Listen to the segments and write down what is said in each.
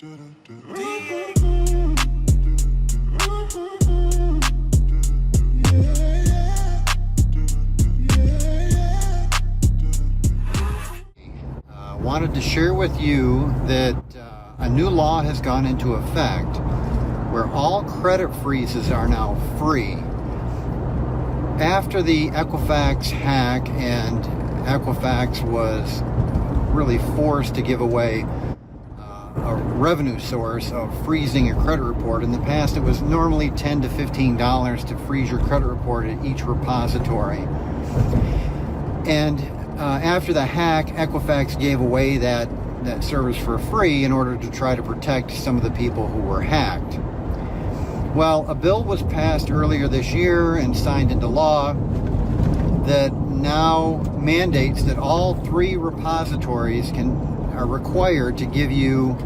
Wanted to share with you that a new law has gone into effect where all credit freezes are now free. After the Equifax hack, and Equifax was really forced to give away a revenue source of freezing your credit report. In the past, it was normally $10 to $15 to freeze your credit report at each repository. And after the hack, Equifax gave away that service for free in order to try to protect some of the people who were hacked. Well, a bill was passed earlier this year and signed into law that now mandates that all three repositories are required to give you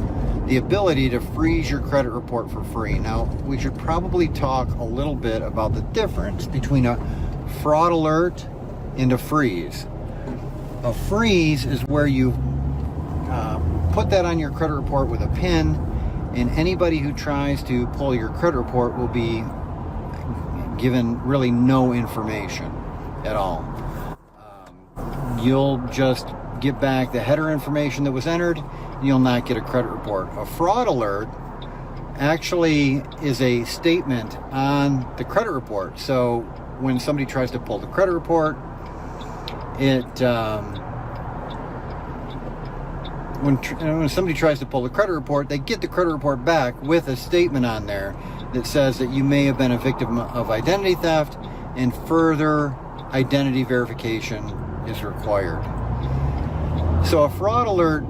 the ability to freeze your credit report for free. Now, we should probably talk a little bit about the difference between a fraud alert and a freeze. A freeze is where you put that on your credit report with a pin, and anybody who tries to pull your credit report will be given really no information at all. You'll just get back the header information that was entered, and you'll not get a credit report. A fraud alert actually is a statement on the credit report. So when somebody tries to pull the credit report, when somebody tries to pull the credit report, they get the credit report back with a statement on there that says that you may have been a victim of identity theft and further identity verification is required. So a fraud alert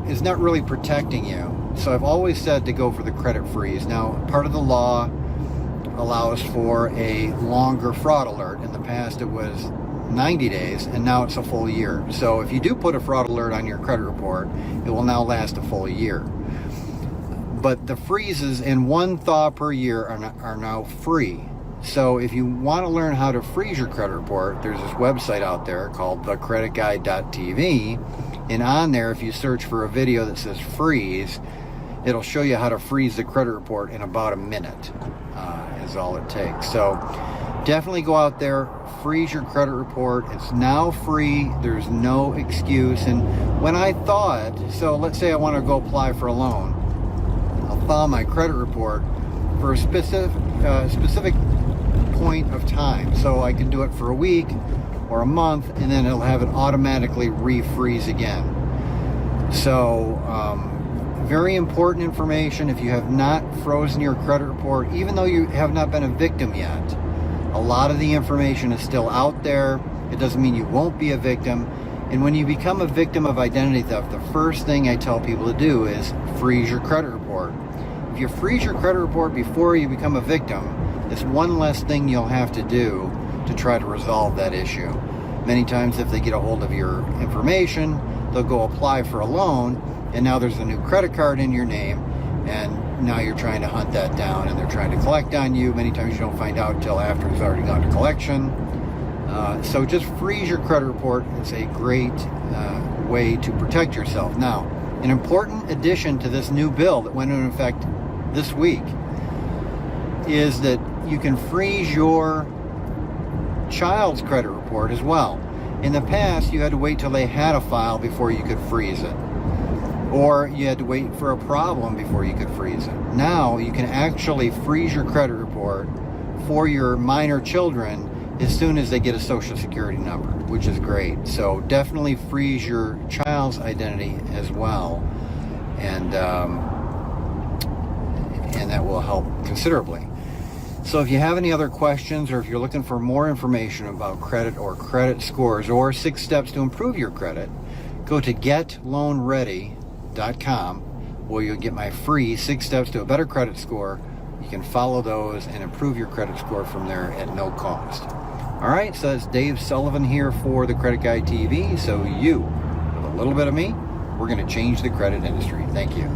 is not really protecting you. So I've always said to go for the credit freeze. Now, part of the law allows for a longer fraud alert. In the past, it was 90 days, and now it's a full year. So if you do put a fraud alert on your credit report, it will now last a full year. But the freezes in one thaw per year are now free. So if you want to learn how to freeze your credit report, there's this website out there called thecreditguide.tv, and on there, if you search for a video that says freeze, it'll show you how to freeze the credit report in about a minute, is all it takes. So definitely go out there, freeze your credit report. It's now free. There's no excuse. And when I thought, so let's say I want to go apply for a loan, I'll thaw my credit report for a specific point of time. So I can do it for a week or a month, and then it'll have it automatically refreeze again. So very important information. If you have not frozen your credit report, even though you have not been a victim yet, a lot of the information is still out there. It doesn't mean you won't be a victim. And when you become a victim of identity theft, the first thing I tell people to do is freeze your credit report. If you freeze your credit report before you become a victim, it's one less thing you'll have to do to try to resolve that issue. Many times if they get a hold of your information, they'll go apply for a loan, and now there's a new credit card in your name, and now you're trying to hunt that down, and they're trying to collect on you. Many times you don't find out until after it's already gone to collection. So just freeze your credit report. It's a great way to protect yourself. Now, an important addition to this new bill that went into effect this week is that you can freeze your child's credit report as well. In the past, you had to wait till they had a file before you could freeze it, or you had to wait for a problem before you could freeze it. Now you can actually freeze your credit report for your minor children as soon as they get a social security number, which is great. So definitely freeze your child's identity as well, and that will help considerably. So if you have any other questions, or if you're looking for more information about credit or credit scores or 6 steps to improve your credit, go to getloanready.com, where you'll get my free 6 steps to a better credit score. You can follow those and improve your credit score from there at no cost. All right, so that's Dave Sullivan here for the Credit Guide TV. So you, with a little bit of me, we're going to change the credit industry. Thank you.